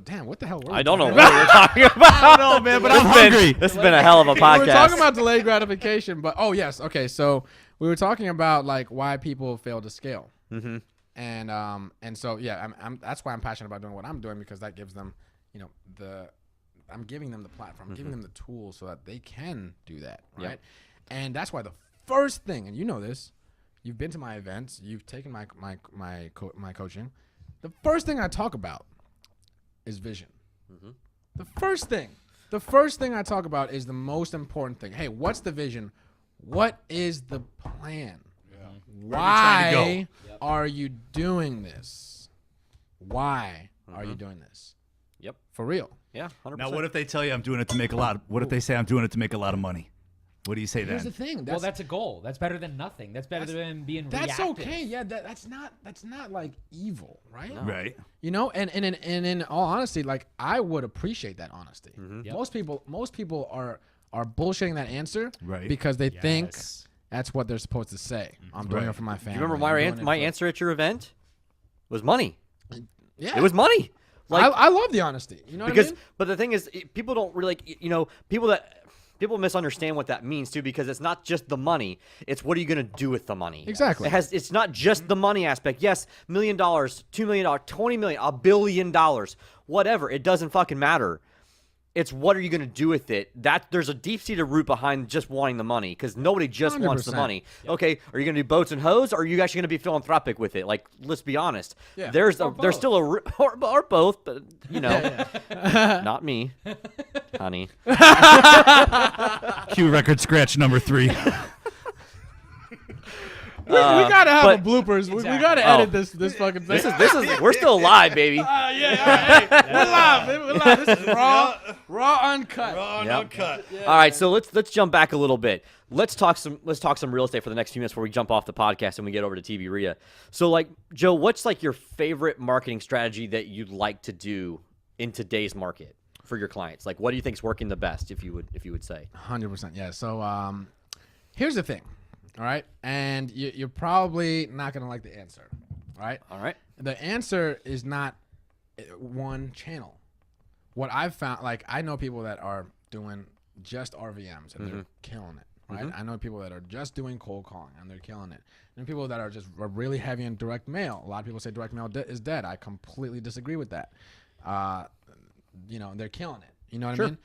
S5: damn, what the hell were we
S3: I don't know
S5: talking
S3: what we're talking about.
S4: I don't know, man, but I'm hungry.
S3: This has been a hell of a podcast.
S5: We were talking about delayed gratification, but yes, okay. So we were talking about like why people fail to scale, and so yeah, I'm that's why I'm passionate about doing what I'm doing, because that gives them, I'm giving them the platform, I'm giving them the tools so that they can do that, right?
S3: Yep.
S5: And that's why the first thing, and you know this, you've been to my events, you've taken my coaching. The first thing I talk about is vision. The first thing I talk about is the most important thing. Hey, what's the vision? What is the plan? Why are you doing this? Why are you doing this?
S3: Yep.
S5: For real.
S3: Yeah, 100%.
S4: Now, what if they tell you I'm doing it to make a lot? What if they say I'm doing it to make a lot of money? What do you say
S5: Here's
S4: then?
S5: the thing.
S6: Well, that's a goal. That's better than nothing. That's better than being
S5: That's
S6: reactive.
S5: okay. Yeah, that's not like evil, right?
S4: Right.
S5: And in all honesty, like I would appreciate that honesty.
S6: Yep.
S5: Most people are bullshitting that answer,
S4: Right.
S5: Because they think that's what they're supposed to say. I'm doing
S4: Right.
S5: it for my family.
S3: Do you remember my answer at your event? Was money.
S5: Yeah,
S3: It was money. Like,
S5: I love the honesty. You know
S3: because,
S5: what I mean?
S3: but the thing is, people don't really, people misunderstand what that means too, because it's not just the money. It's what are you going to do with the money?
S5: Exactly.
S3: It's not just the money aspect. Yes, $1 million, $2 million, $20 million, $1 billion, whatever. It doesn't fucking matter. It's what are you going to do with it? That there's a deep-seated root behind just wanting the money, because nobody just wants the
S5: 100%.
S3: money. Okay, are you going to do boats and hoes, or are you actually going to be philanthropic with it? Like, let's be honest.
S5: Yeah.
S3: There's
S6: both.
S3: still or both, but not me, honey.
S4: Cue record scratch number 3.
S5: We gotta have
S3: but
S5: a bloopers. We
S6: Exactly.
S5: gotta edit this fucking thing.
S3: this is we're still alive, baby.
S5: Hey, we're live, baby. We're live. This is raw, uncut.
S1: Uncut.
S3: All right, so let's jump back a little bit. Let's talk some real estate for the next few minutes before we jump off the podcast and we get over to TV RIA. So, like, Joe, what's like your favorite marketing strategy that you'd like to do in today's market for your clients? Like, what do you think's working the best, if you would say?
S5: 100%. Yeah. So here's the thing. All right, and you're probably not gonna like the answer. Right.
S3: All right.
S5: The answer is not one channel. What I've found, like, I know people that are doing just RVMs and they're killing it. Right. I know people that are just doing cold calling and they're killing it. And people that are just really heavy in direct mail. A lot of people say direct mail is dead. I completely disagree with that. They're killing it. You know what I mean?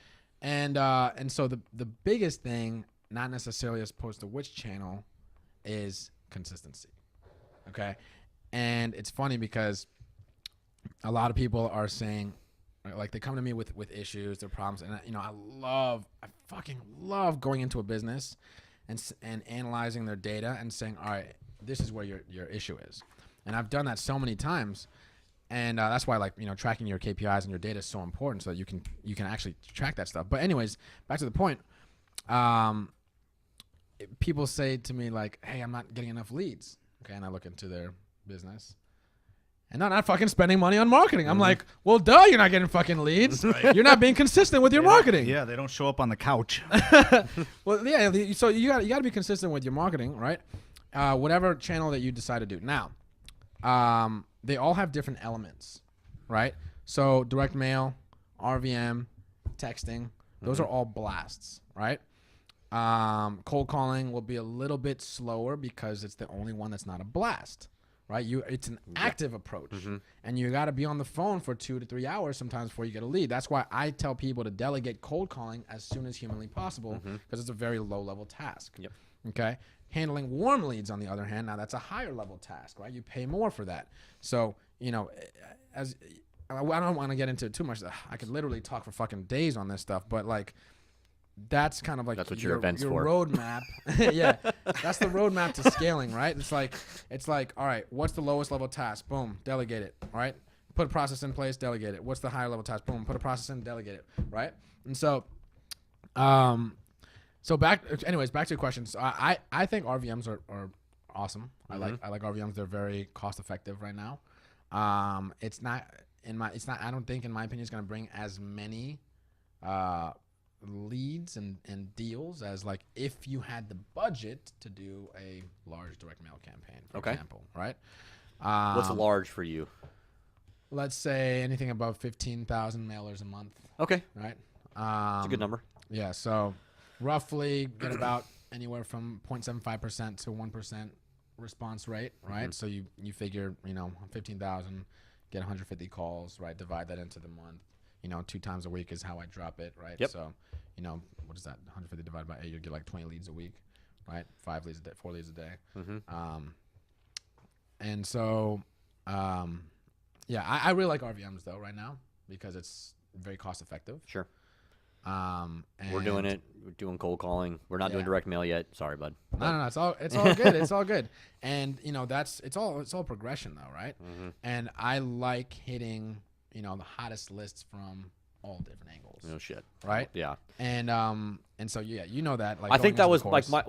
S5: And so the biggest thing, not necessarily as opposed to which channel, is consistency. Okay. And it's funny because a lot of people are saying, like, they come to me with issues, their problems, and I fucking love going into a business and analyzing their data and saying, all right, this is where your issue is. And I've done that so many times, and that's why, like, tracking your KPIs and your data is so important, so that you can actually track that stuff. But anyways, back to the point. People say to me, like, hey, I'm not getting enough leads. Okay, and I look into their business, and they're not fucking spending money on marketing. I'm like, well, duh, you're not getting fucking leads. Right. You're not being consistent with your marketing.
S4: Yeah, they don't show up on the couch.
S5: Well, yeah, so you got to be consistent with your marketing, right? Whatever channel that you decide to do. Now, they all have different elements, right? So direct mail, RVM, texting, those are all blasts, right? Cold calling will be a little bit slower because it's the only one that's not a blast, right? It's an active approach, and you got to be on the phone for 2 to 3 hours sometimes before you get a lead. That's why I tell people to delegate cold calling as soon as humanly possible, because it's a very low level task.
S3: Yep.
S5: Okay. Handling warm leads, on the other hand, now that's a higher level task, right? You pay more for that. So, as I don't want to get into it too much. I could literally talk for fucking days on this stuff, but like, that's kind of like
S3: that's what your event's for.
S5: Roadmap. Yeah, that's the roadmap to scaling, right? It's like, all right, what's the lowest level task? Boom, delegate it. All right, put a process in place, delegate it. What's the higher level task? Boom, put a process in, delegate it. Right? And so, back to your questions. I think RVMs are awesome. I like RVMs. They're very cost effective right now. I don't think, in my opinion, it's going to bring as many leads and deals as, like, if you had the budget to do a large direct mail campaign, for example, right?
S3: What's large for you?
S5: Let's say anything above 15,000 mailers a month.
S3: Okay.
S5: Right?
S3: That's a good number.
S5: Yeah, so roughly get about anywhere from 0.75% to 1% response rate, right? So you figure, 15,000, get 150 calls, right? Divide that into the month. 2 times a week is how I drop it, right?
S3: Yep.
S5: So, what is that? 150 divided by 8, you get like 20 leads a week, right? 5 leads a day, 4 leads a day. And so, yeah, I really like RVMs though right now because it's very cost effective.
S3: Sure.
S5: And
S3: We're doing it. We're doing cold calling. We're not doing direct mail yet. Sorry, bud.
S5: No, it's all good. It's all good. And it's all progression though, right? And I like hitting the hottest lists from all different angles.
S3: No shit.
S5: Right?
S3: Yeah.
S5: And so yeah, that. Like,
S3: I think that was like
S5: course.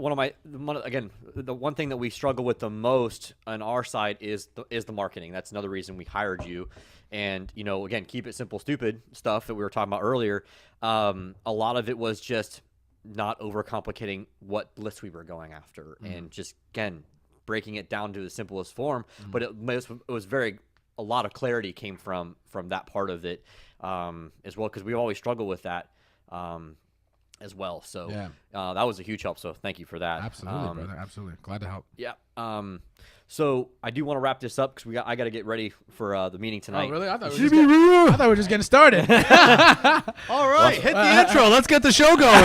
S3: the one thing that we struggle with the most on our side is the marketing. That's another reason we hired you. And again, keep it simple, stupid stuff that we were talking about earlier. A lot of it was just not overcomplicating what lists we were going after, and just, again, breaking it down to the simplest form. But it was a lot of clarity came from that part of it as well, because we always struggle with that as well. So that was a huge help. So thank you for that.
S5: Absolutely, brother. Absolutely. Glad to help.
S3: Yeah. So I do want to wrap this up because I got to get ready for the meeting tonight.
S5: Oh, really? I thought we were just getting started.
S4: All right, hit the intro. Let's get the show going.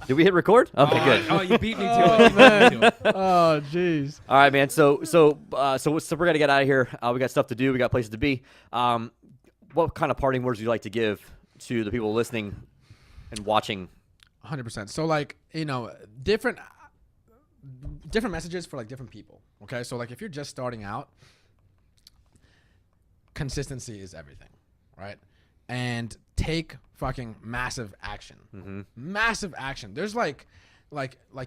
S3: Did we hit record? Okay, good.
S6: Oh, you beat me to it.
S5: Oh, jeez.
S3: All right, man. So we're gonna get out of here. We got stuff to do. We got places to be. What kind of parting words would you like to give to the people listening and watching?
S5: 100%. So, like, different. different messages for like different people. Okay, so like if you're just starting out, consistency is everything, right? And take fucking massive action. Massive action. There's like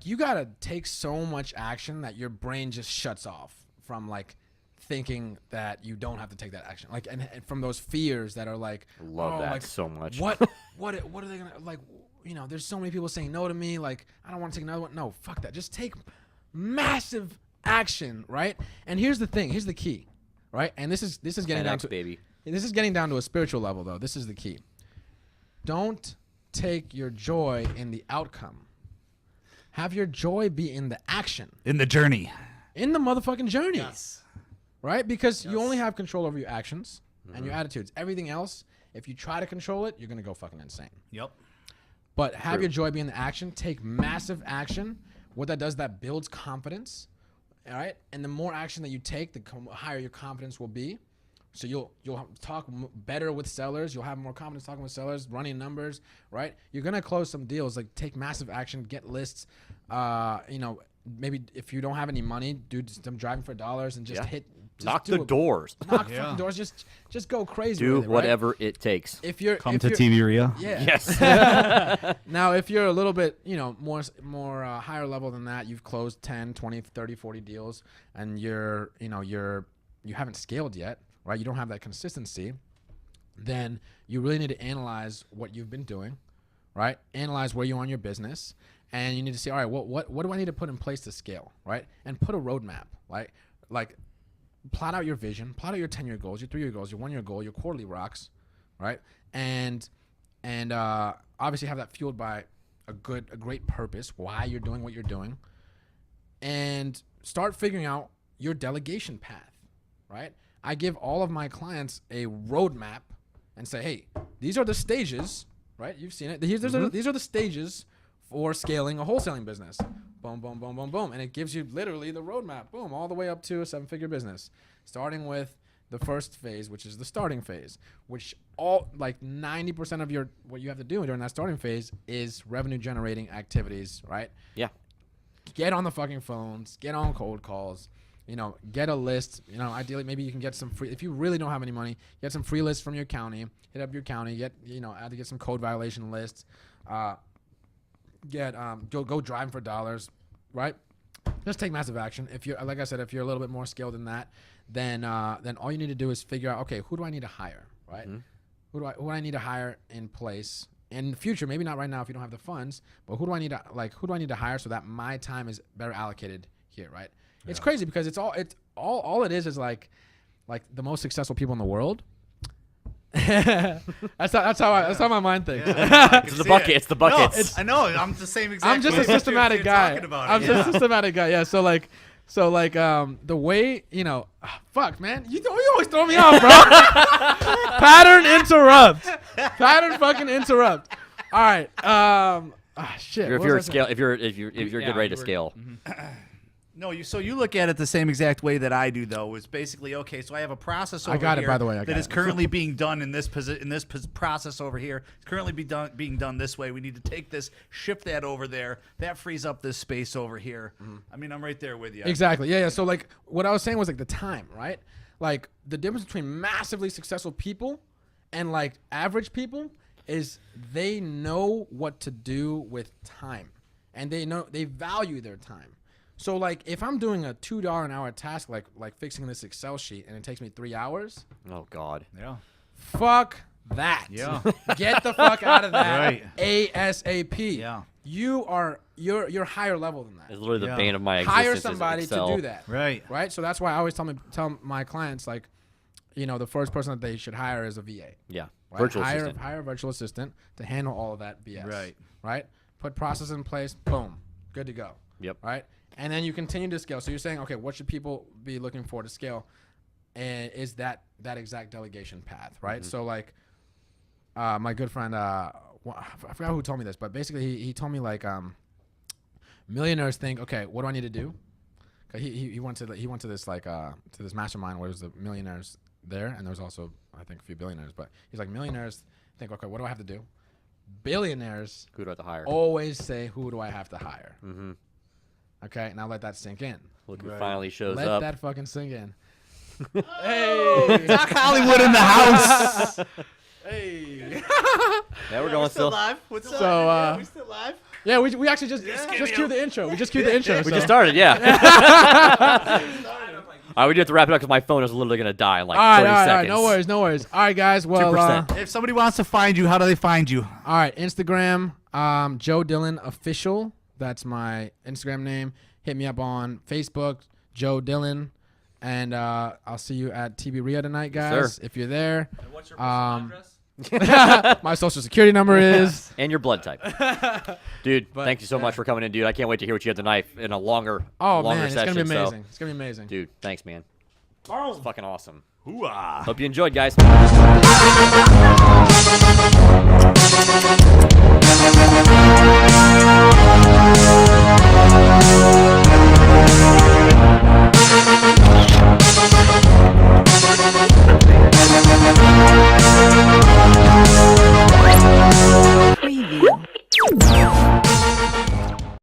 S5: you gotta take so much action that your brain just shuts off from like thinking that you don't have to take that action. Like and from those fears that are like,
S3: Love that
S5: like,
S3: so much.
S5: What are they gonna like? You know, there's so many people saying no to me. Like I don't want to take another one. No, fuck that. Just take massive action, right? And here's the thing. Here's the key, right? And this is getting down to
S3: baby.
S5: This is getting down to a spiritual level, though. This is the key. Don't take your joy in the outcome. Have your joy be in the action.
S4: In the journey.
S5: In the motherfucking journey. Yes. Right? Because you only have control over your actions and your attitudes. Everything else, if you try to control it, you're going to go fucking insane.
S4: Yep.
S5: But have your joy be in the action. Take massive action. What that does, that builds confidence. All right? And the more action that you take, the higher your confidence will be. So you'll talk better with sellers. You'll have more confidence talking with sellers, running numbers, right? You're gonna close some deals. Like take massive action, get lists. You know, maybe if you don't have any money, do some driving for dollars and just hit. Just
S3: Knock the doors.
S5: Knock fucking doors. Just go crazy.
S3: Do
S5: with it,
S3: whatever
S5: right?
S3: it takes.
S5: If you're
S4: Come to TV Ria.
S5: Yeah.
S3: Yes.
S5: Now, if you're a little bit, you know, more higher level than that, you've closed 10, 20, 30, 40 deals, and you haven't scaled yet. Right, you don't have that consistency, then you really need to analyze what you've been doing, right? Analyze where you are in your business, and you need to say, all right, what do I need to put in place to scale, right? And put a roadmap, right? Like, plot out your vision, plot out your 10-year goals, your 3-year goals, your 1-year goal, your quarterly rocks, right? And obviously have that fueled by a great purpose, why you're doing what you're doing, and start figuring out your delegation path, right? I give all of my clients a roadmap and say, hey, these are the stages, right? You've seen it. These are the stages for scaling a wholesaling business. Boom, boom, boom, boom, boom. And it gives you literally the roadmap, boom, all the way up to a 7-figure business. Starting with the first phase, which is the starting phase, which all like 90% of what you have to do during that starting phase is revenue generating activities, right?
S3: Yeah.
S5: Get on the fucking phones, get on cold calls. You know, get a list. You know, ideally, maybe you can get some free. If you really don't have any money, get some free lists from your county. Hit up your county. Get some code violation lists. Go driving for dollars, right? Just take massive action. If you're, like I said, if you're a little bit more skilled than that, then all you need to do is figure out, okay, who do I need to hire, right? Who do I need to hire in place in the future? Maybe not right now if you don't have the funds, but who do I need to hire so that my time is better allocated here, right? It's crazy because it's all it is like the most successful people in the world. that's how my mind thinks.
S4: Yeah,
S3: It's the bucket. It's the buckets.
S4: No, I know. I'm the same exact.
S5: I'm just a systematic guy. I'm just a systematic guy. Yeah. So like the way, you know, fuck man, you always throw me off, bro. Pattern interrupt. Pattern fucking interrupt. All right. Shit.
S3: If you're getting ready to scale.
S4: No, so you look at it the same exact way that I do, though. Is basically okay. So I have a process over here
S5: by the way,
S4: that is currently being done in this process over here. It's currently being done this way. We need to take this, shift that over there. That frees up this space over here. I mean, I'm right there with you.
S5: Exactly. Yeah. So like what I was saying was like the time, right? Like the difference between massively successful people and like average people is they know what to do with time, and they value their time. So like if I'm doing a $2 an hour task like fixing this Excel sheet and it takes me 3 hours,
S3: Oh God.
S4: Yeah.
S5: fuck that.
S4: Yeah.
S5: Get the fuck out of that
S4: Right.
S5: ASAP.
S4: Yeah.
S5: You're higher level than that.
S3: It's literally the
S4: Yeah.
S3: bane of my existence.
S5: Hire
S3: is
S5: somebody to
S3: Excel.
S5: do that.
S4: Right.
S5: So that's why I always tell my clients, like, you know, the first person that they should hire is a VA.
S3: Yeah.
S5: Right?
S3: Virtual assistant.
S5: Hire a virtual assistant to handle all of that BS.
S4: Right.
S5: Right? Put process in place. Boom. Good to go.
S3: Yep.
S5: Right? And then you continue to scale. So you're saying, okay, what should people be looking for to scale? And is that exact delegation path, right?
S3: Mm-hmm.
S5: So like, my good friend, I forgot who told me this, but basically he told me like, millionaires think, okay, what do I need to do? 'Cause he went to this like to this mastermind where there's the millionaires there, and there's also I think a few billionaires, but he's like, millionaires think, okay, what do I have to do? Billionaires
S3: Who do I have to hire?
S5: always say, who do I have to hire?
S3: Mm-hmm.
S5: Okay, now let that sink in.
S3: Look who finally shows
S5: Let
S3: up.
S5: that fucking sink in.
S4: Doc Hollywood in the house.
S5: Hey.
S3: Yeah, we're going still.
S2: What's
S5: up? So,
S2: we still live?
S5: Yeah, we actually just queued the intro. We just queued the intro.
S3: We just started, yeah. All right, we do have to wrap it up because my phone is literally going to die in like 30
S5: all
S3: seconds.
S5: right. No worries. All right, guys. Well,
S3: 2%.
S4: If somebody wants to find you, how do they find you?
S5: all right, Instagram, Joe Dillon Official. That's my Instagram name. Hit me up on Facebook, Joe Dillon. And I'll see you at TB Ria tonight, guys.
S3: sir.
S5: If you're there.
S6: And what's your personal address?
S5: My social security number is.
S3: And your blood type. Dude, thank you so much for coming in, dude. I can't wait to hear what you have tonight in a longer
S5: Man, it's
S3: session.
S5: gonna be
S3: so-
S5: amazing. It's gonna be amazing.
S3: dude, thanks, man. It's fucking awesome.
S4: Hoo-ah.
S3: Hope you enjoyed, guys.